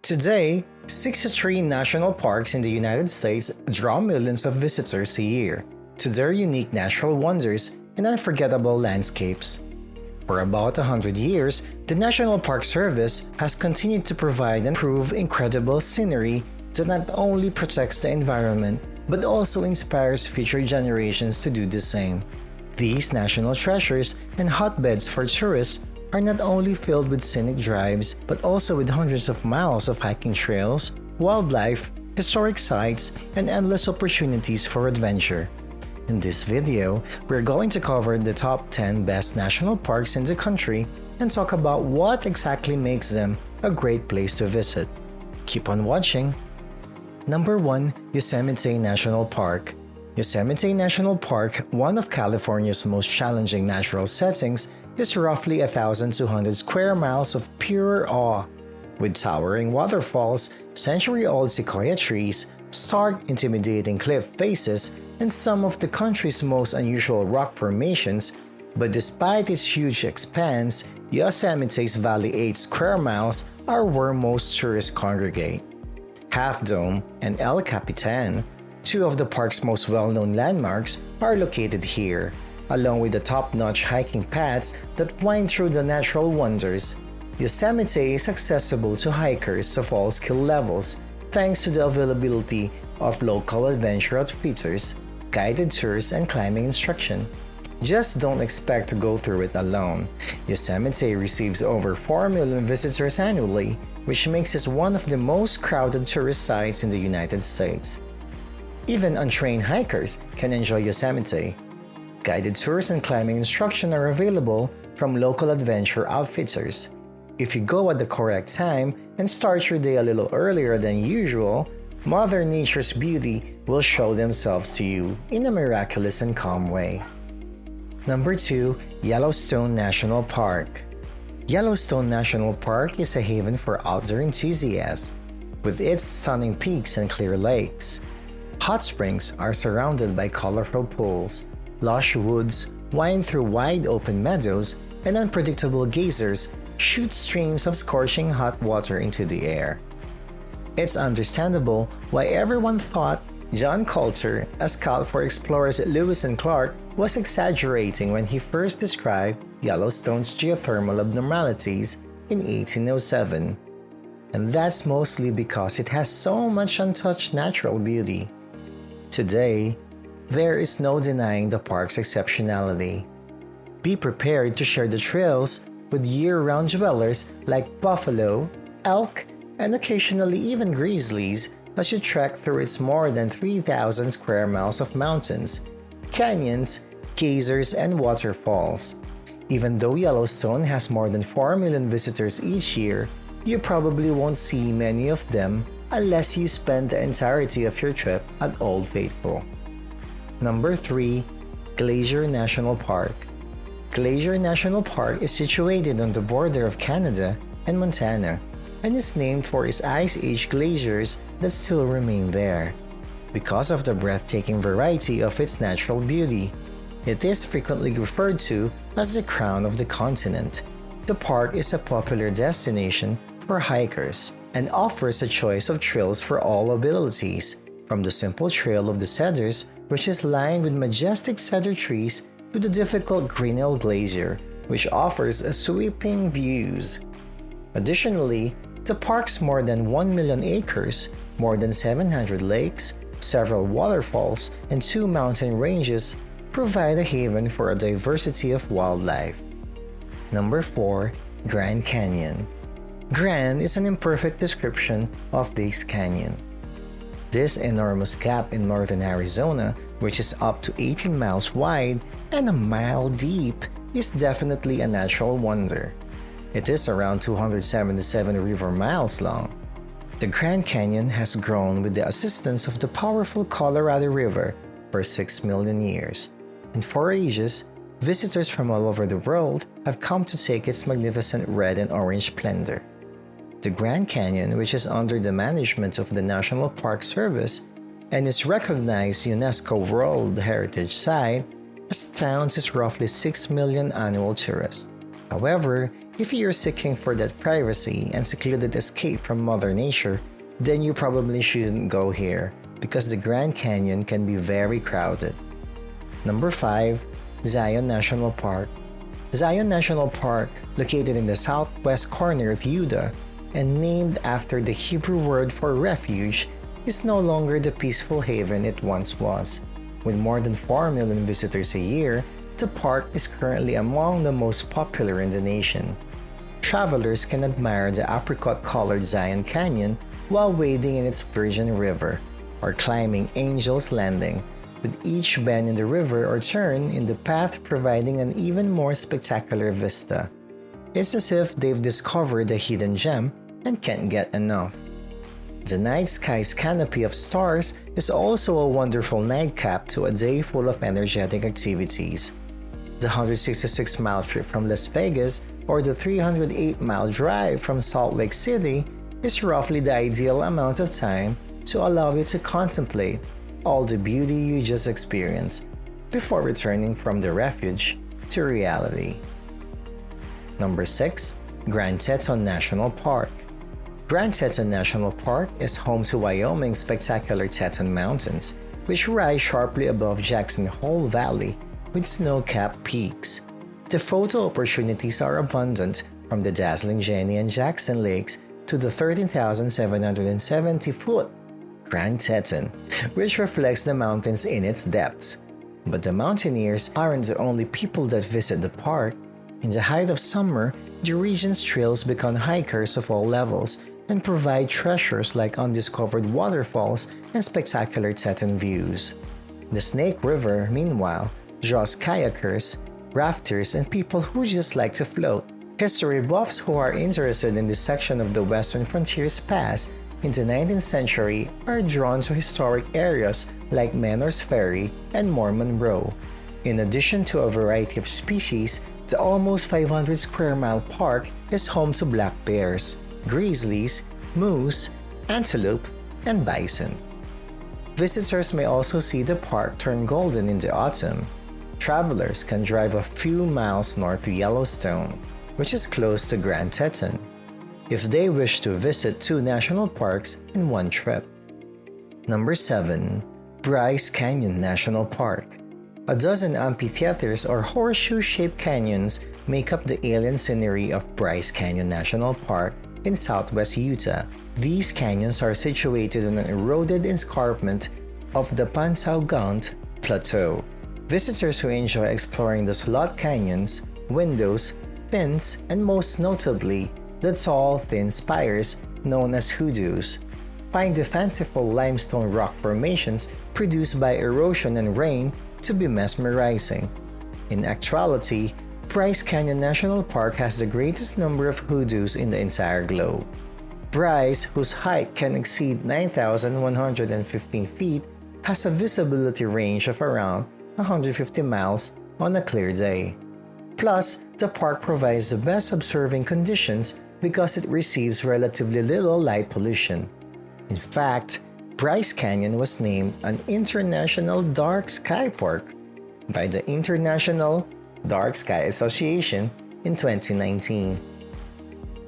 Today, 63 national parks in the United States draw millions of visitors a year to their unique natural wonders and unforgettable landscapes. For about 100 years, the National Park Service has continued to provide and prove incredible scenery that not only protects the environment but also inspires future generations to do the same. These national treasures and hotbeds for tourists are not only filled with scenic drives but also with hundreds of miles of hiking trails, wildlife, historic sites, and endless opportunities for adventure. In this video, we're going to cover the top 10 best national parks in the country and talk about what exactly makes them a great place to visit. Keep on watching! Number 1. Yosemite National Park. Yosemite National Park, one of California's most challenging natural settings, is roughly 1,200 square miles of pure awe. With towering waterfalls, century-old sequoia trees, stark, intimidating cliff faces, and some of the country's most unusual rock formations, but despite its huge expanse, Yosemite's Valley 8 square miles are where most tourists congregate. Half Dome and El Capitan, two of the park's most well-known landmarks, are located here, along with the top-notch hiking paths that wind through the natural wonders. Yosemite is accessible to hikers of all skill levels thanks to the availability of local adventure outfitters, guided tours, and climbing instruction. Just don't expect to go through it alone. Yosemite receives over 4 million visitors annually, which makes it one of the most crowded tourist sites in the United States. Even untrained hikers can enjoy Yosemite. Guided tours and climbing instruction are available from local adventure outfitters. If you go at the correct time and start your day a little earlier than usual, Mother Nature's beauty will show themselves to you in a miraculous and calm way. Number 2. Yellowstone National Park. Yellowstone National Park is a haven for outdoor enthusiasts, with its stunning peaks and clear lakes. Hot springs are surrounded by colorful pools, lush woods wind through wide open meadows, and unpredictable geysers shoot streams of scorching hot water into the air. It's understandable why everyone thought John Coulter, a scout for explorers Lewis and Clark, was exaggerating when he first described Yellowstone's geothermal abnormalities in 1807. And that's mostly because it has so much untouched natural beauty. Today, there is no denying the park's exceptionality. Be prepared to share the trails with year-round dwellers like buffalo, elk, and occasionally even grizzlies as you trek through its more than 3,000 square miles of mountains, canyons, geysers, and waterfalls. Even though Yellowstone has more than 4 million visitors each year, you probably won't see many of them unless you spend the entirety of your trip at Old Faithful. Number 3. Glacier National Park. Glacier National Park is situated on the border of Canada and Montana, and is named for its ice age glaciers that still remain there. Because of the breathtaking variety of its natural beauty, it is frequently referred to as the crown of the continent. The park is a popular destination for hikers and offers a choice of trails for all abilities, from the simple Trail of the Cedars, which is lined with majestic cedar trees, to the difficult Grinnell Glacier, which offers sweeping views. Additionally, the park's more than 1 million acres, more than 700 lakes, several waterfalls, and 2 mountain ranges provide a haven for a diversity of wildlife. Number 4. Grand Canyon. Grand is an imperfect description of this canyon. This enormous gap in northern Arizona, which is up to 18 miles wide and a mile deep, is definitely a natural wonder. It is around 277 river miles long. The Grand Canyon has grown with the assistance of the powerful Colorado River for 6 million years, and for ages, visitors from all over the world have come to take its magnificent red and orange splendor. The Grand Canyon, which is under the management of the National Park Service and is recognized UNESCO World Heritage Site, astounds its roughly 6 million annual tourists. However, if you're seeking for that privacy and secluded escape from Mother Nature, then you probably shouldn't go here because the Grand Canyon can be very crowded. Number 5. Zion National Park. Zion National Park, located in the southwest corner of Utah and named after the Hebrew word for refuge, is no longer the peaceful haven it once was. With more than 4 million visitors a year, the park is currently among the most popular in the nation. Travelers can admire the apricot-colored Zion Canyon while wading in its Virgin River or climbing Angel's Landing, with each bend in the river or turn in the path providing an even more spectacular vista. It's as if they've discovered a hidden gem and can't get enough. The night sky's canopy of stars is also a wonderful nightcap to a day full of energetic activities. The 166-mile trip from Las Vegas or the 308-mile drive from Salt Lake City is roughly the ideal amount of time to allow you to contemplate all the beauty you just experienced before returning from the refuge to reality. Number 6. Grand Teton National Park. Grand Teton National Park is home to Wyoming's spectacular Teton Mountains, which rise sharply above Jackson Hole Valley with snow-capped peaks. The photo opportunities are abundant, from the dazzling Jenny and Jackson Lakes to the 13,770-foot Grand Teton, which reflects the mountains in its depths. But the mountaineers aren't the only people that visit the park. In the height of summer, the region's trails beckon hikers of all levels and provide treasures like undiscovered waterfalls and spectacular Teton views. The Snake River, meanwhile, draws kayakers, rafters, and people who just like to float. History buffs who are interested in this section of the Western Frontier's past in the 19th century are drawn to historic areas like Menor's Ferry and Mormon Row. In addition to a variety of species, the almost 500 square mile park is home to black bears, grizzlies, moose, antelope, and bison. Visitors may also see the park turn golden in the autumn. Travelers can drive a few miles north to Yellowstone, which is close to Grand Teton, if they wish to visit 2 national parks in one trip. Number 7. Bryce Canyon National Park. A dozen amphitheaters or horseshoe-shaped canyons make up the alien scenery of Bryce Canyon National Park in southwest Utah. These canyons are situated on an eroded escarpment of the Pansaugunt Plateau. Visitors who enjoy exploring the slot canyons, windows, fins, and most notably, the tall, thin spires known as hoodoos, find the fanciful limestone rock formations produced by erosion and rain to be mesmerizing. In actuality, Bryce Canyon National Park has the greatest number of hoodoos in the entire globe. Bryce, whose height can exceed 9,115 feet, has a visibility range of around 150 miles on a clear day. Plus, the park provides the best observing conditions because it receives relatively little light pollution. In fact, Bryce Canyon was named an International Dark Sky Park by the International Dark Sky Association in 2019.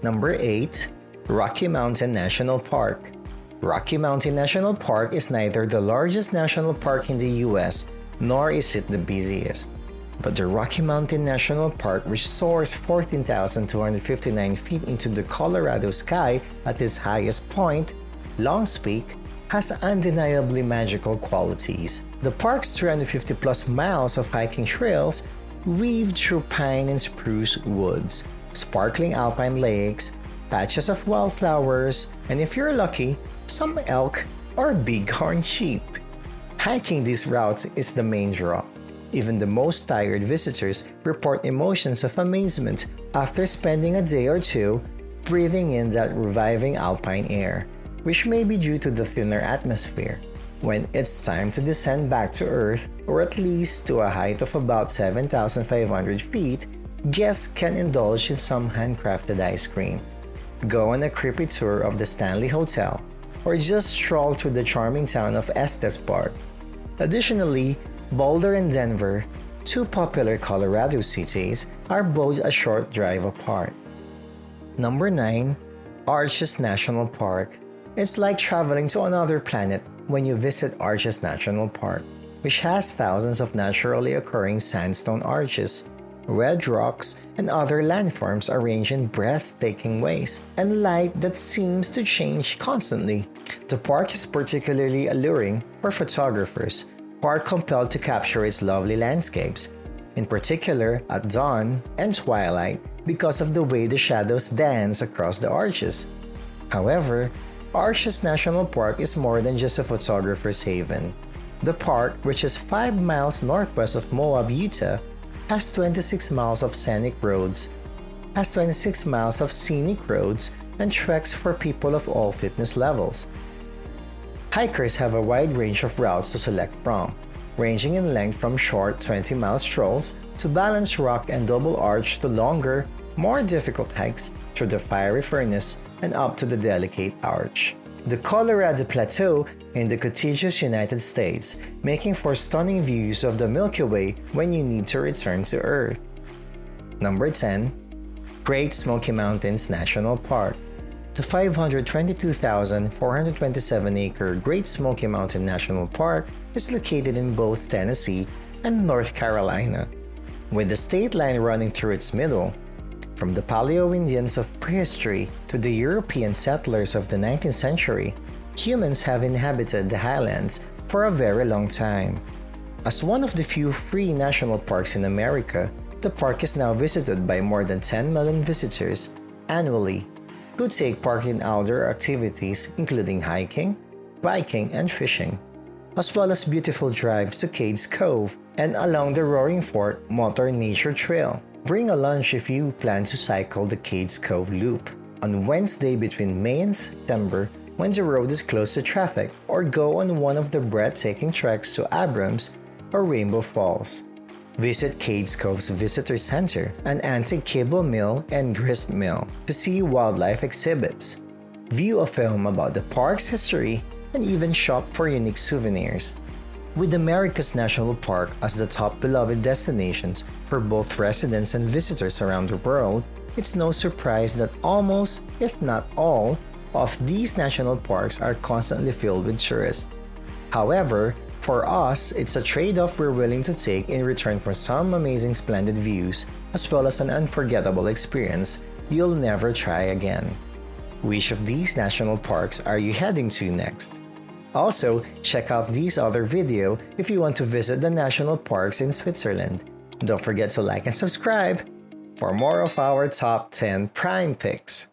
Number 8. Rocky Mountain National Park. Rocky Mountain National Park is neither the largest national park in the US nor is it the busiest. But the Rocky Mountain National Park, which soars 14,259 feet into the Colorado sky at its highest point, Long's Peak, has undeniably magical qualities. The park's 350 plus miles of hiking trails weave through pine and spruce woods, sparkling alpine lakes, patches of wildflowers, and if you're lucky, some elk or bighorn sheep. Hiking these routes is the main draw. Even the most tired visitors report emotions of amazement after spending a day or two breathing in that reviving alpine air, which may be due to the thinner atmosphere. When it's time to descend back to Earth, or at least to a height of about 7,500 feet, guests can indulge in some handcrafted ice cream, go on a creepy tour of the Stanley Hotel, or just stroll through the charming town of Estes Park. Additionally, Boulder and Denver, two popular Colorado cities are both a short drive apart. Number 9. Arches National Park. It's like traveling to another planet when you visit Arches National Park, which has thousands of naturally occurring sandstone arches, red rocks, and other landforms arranged in breathtaking ways, and light that seems to change constantly. The park is particularly alluring for photographers who are compelled to capture its lovely landscapes, in particular at dawn and twilight because of the way the shadows dance across the arches. However, Arches National Park is more than just a photographer's haven. The park, which is 5 miles northwest of Moab, Utah, has 26 miles of scenic roads, and treks for people of all fitness levels. Hikers have a wide range of routes to select from, ranging in length from short 20-mile strolls to balanced rock and double arch to longer, more difficult hikes through the fiery furnace and up to the delicate arch. The Colorado Plateau in the contiguous United States, making for stunning views of the Milky Way when you need to return to Earth. Number 10. Great Smoky Mountains National Park. The 522,427-acre Great Smoky Mountain National Park is located in both Tennessee and North Carolina, with the state line running through its middle. From the Paleo-Indians of prehistory to the European settlers of the 19th century, humans have inhabited the highlands for a very long time. As one of the few free national parks in America, the park is now visited by more than 10 million visitors annually, who take part in outdoor activities including hiking, biking, and fishing, as well as beautiful drives to Cades Cove and along the Roaring Fork Motor Nature Trail. Bring a lunch if you plan to cycle the Cades Cove Loop on Wednesday between May and September when the road is closed to traffic, or go on one of the breathtaking treks to Abrams or Rainbow Falls. Visit Cades Cove's Visitor Center, an antique cable mill and grist mill, to see wildlife exhibits, view a film about the park's history, and even shop for unique souvenirs. With America's National Park as the top beloved destinations for both residents and visitors around the world, it's no surprise that almost, if not all, of these national parks are constantly filled with tourists. However, for us, it's a trade-off we're willing to take in return for some amazing splendid views, as well as an unforgettable experience you'll never try again. Which of these national parks are you heading to next? Also, check out these other video if you want to visit the national parks in Switzerland. Don't forget to like and subscribe for more of our top 10 prime picks.